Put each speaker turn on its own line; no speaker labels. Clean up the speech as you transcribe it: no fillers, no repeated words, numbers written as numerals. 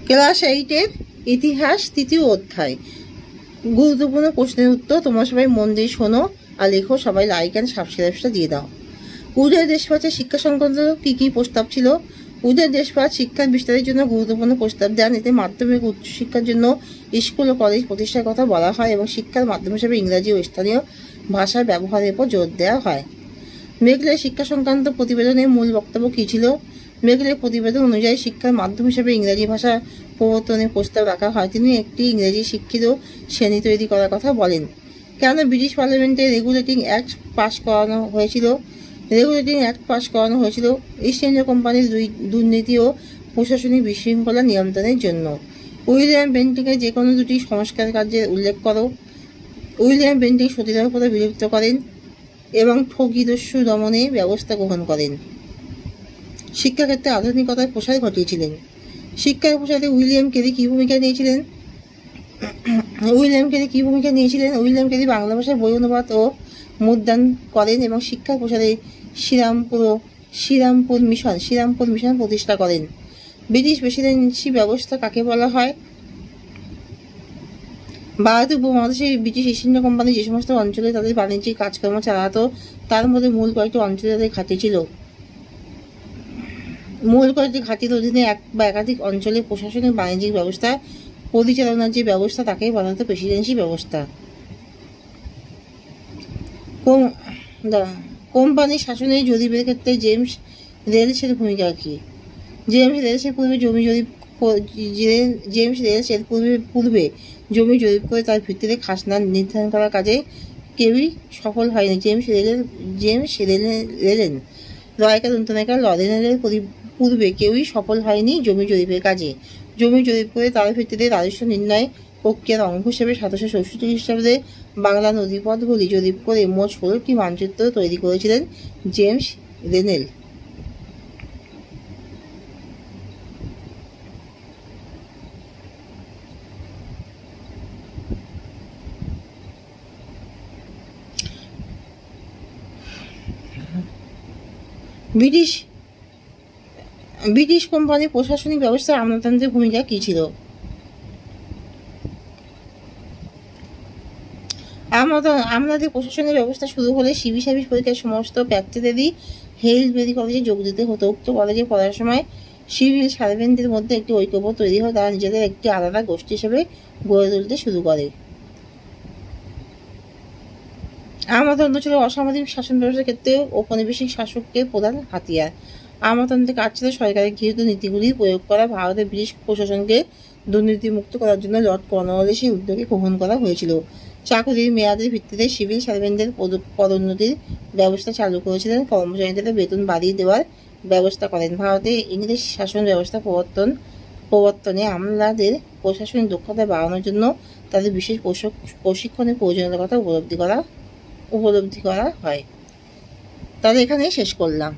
Class 8-এর ইতিহাস 3য় অধ্যায়। গুরুত্বপূর্ণ প্রশ্নের উত্তর তোমরা সবাই মন দিয়ে শোনো আর লেখো। সবাই লাইক অ্যান্ড সাবস্ক্রাইবটা দিয়ে দাও। উদয় দেশপালের শিক্ষা সংক্রান্ত কি কি প্রস্তাব ছিল? উদয় দেশপাল শিক্ষার বিস্তারের জন্য গুরুত্বপূর্ণ প্রস্তাব দেন। এতে মাধ্যমিক উচ্চশিক্ষার জন্য স্কুল ও কলেজ প্রতিষ্ঠার কথা বলা হয় এবং শিক্ষার মাধ্যম হিসেবে ইংরাজি ও স্থানীয় ভাষার ব্যবহারের উপর জোর দেওয়া হয়। মেঘলের শিক্ষা সংক্রান্ত প্রতিবেদনের মূল বক্তব্য কী ছিল? মেঘলের প্রতিবেদন অনুযায়ী শিক্ষার মাধ্যম হিসেবে ইংরেজি ভাষা প্রবর্তনের প্রস্তাব রাখা হয়। তিনি একটি ইংরেজি শিক্ষিত শ্রেণী তৈরি করার কথা বলেন। কেন ব্রিটিশ পার্লামেন্টে রেগুলেটিং অ্যাক্ট পাস করানো হয়েছিল? রেগুলেটিং অ্যাক্ট পাস করানো হয়েছিল ইস্ট ইন্ডিয়া কোম্পানির দুর্নীতি ও প্রশাসনিক বিশৃঙ্খলা নিয়ন্ত্রণের জন্য। উইলিয়াম বেন্টিংয়ের যে কোনো দুটি সংস্কার কার্যের উল্লেখ করো। উইলিয়াম বেন্টিং সতীদাহ প্রথা বিলুপ্ত করেন এবং ঠগীদস্যু দমনে ব্যবস্থা গ্রহণ করেন। শিক্ষাক্ষেত্রে আধুনিকতার প্রসার ঘটিয়েছিলেন। শিক্ষার প্রসারে উইলিয়াম কেরি কী ভূমিকা নিয়েছিলেন? উইলিয়াম কেরি বাংলা ভাষায় বই অনুবাদ ও মুদ্রণ করেন এবং শিক্ষার প্রসারে শ্রীরামপুর মিশন প্রতিষ্ঠা করেন। ব্রিটিশ প্রেসিডেন্সি ব্যবস্থা কাকে বলা হয়? ভারতীয় উপমহাদেশে ব্রিটিশ ইস্ট ইন্ডিয়া কোম্পানি যে সমস্ত অঞ্চলে তাদের বাণিজ্যিক কাজকর্ম চালাতো তার মধ্যে মূল কয়েকটি অঞ্চলে তাদের ঘাঁটি ছিল। মূল কয়েকটি ঘাঁটির অধীনে এক বা একাধিক অঞ্চলে প্রশাসনিক বাণিজ্যিক ব্যবস্থা পরিচালনার যে ব্যবস্থা তাকে বলা হতো প্রেসিডেন্সি ব্যবস্থা। কোম্পানির শাসনের জরিপের ক্ষেত্রে জেমস রেলসের ভূমিকা কী? জেমস রেলসের পূর্বে জমি জরিপ করে তার ভিত্তিতে খাজনা নির্ধারণ করার কাজে কেউই সফল হয়নি। লরেনের পূর্বে কেউই সফল হয়নি জমি জরিপের কাজে। জমি জরিপ করে তার ভিত্তিতে রাজস্ব নির্ণয় প্রক্রিয়ার অঙ্গ হিসেবে 1764 খ্রিস্টাব্দে বাংলা নদীপথগুলি জরিপ করে মোট 16টি মানচিত্র তৈরি করেছিলেন জেমস রেনেল। ব্রিটিশ কোম্পানির প্রশাসনিক ব্যবস্থায় আমলাতন্ত্রের ভূমিকা কী ছিল? আমলাদের প্রশাসনিক ব্যবস্থা শুরু হলে সিভিল সার্ভিস পরীক্ষার সমস্ত প্রার্থীদেরই হেইলসবেরি কলেজে যোগ দিতে হতো। উক্ত কলেজে পড়ার সময় সিভিল সার্ভেন্টদের মধ্যে একটি ঐক্যবোধ তৈরি হয়। তারা নিজেদের একটি আলাদা গোষ্ঠী হিসেবে গড়ে তুলতে শুরু করে। আমলাতন্ত্র ছিল অসামরিক শাসন ব্যবস্থার ক্ষেত্রে ঔপনিবেশিক শাসককে প্রধান হাতিয়ার। আমলাতন্ত্রের কাজ ছিল সরকারের গৃহীত নীতিগুলি প্রয়োগ করা। ভারতের ব্রিটিশ প্রশাসনকে দুর্নীতিমুক্ত করার জন্য লর্ড কর্নওয়ালিস এই উদ্যোগে গ্রহণ করা হয়েছিল। চাকুরির মেয়াদের ভিত্তিতে সিভিল সার্ভেন্টদের পদোন্নতির ব্যবস্থা চালু করেছিলেন। কর্মচারীদের বেতন বাড়িয়ে দেওয়ার ব্যবস্থা করেন। ভারতে ইংরেজ শাসন ব্যবস্থা প্রবর্তনে আমলাদের প্রশাসনিক দক্ষতা বাড়ানোর জন্য তাদের বিশেষ প্রশিক্ষণের প্রয়োজনীয়তার কথা উপলব্ধি করা হয়। তাহলে এখানেই শেষ করলাম।